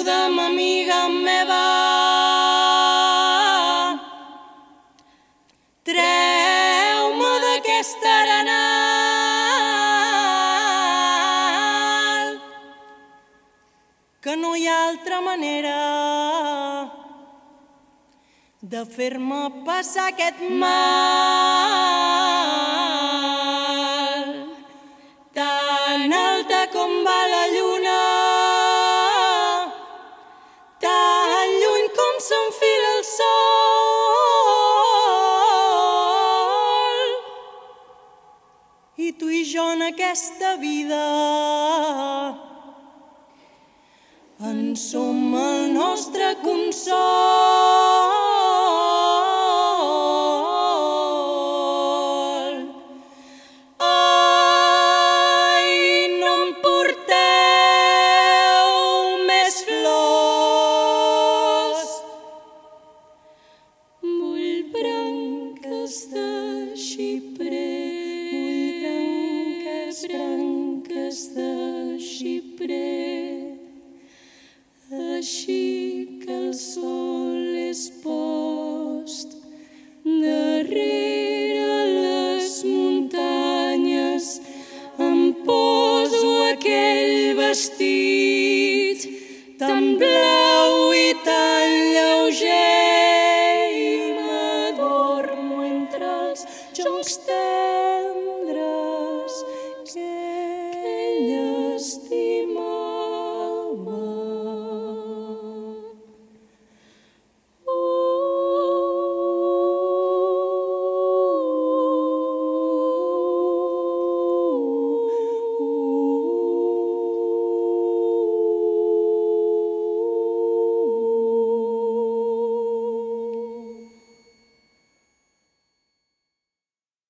Ajuda'm, amiga meva, treu-me d'aquesta arenal, que no hi ha altra manera de fer-me passar aquest mal. Tan alta com va la lluna, tan lluny com s'enfila el sol, i tu i jo en aquesta vida en som el nostre consol. Ai, no em porteu més flors, vull branques de xiprer, vull branques de xiprer, així que el sol és post darrere les muntanyes, em poso aquell vestit tan blau i tan lleuger i m'adormo entre els joncs tendres que ell estima.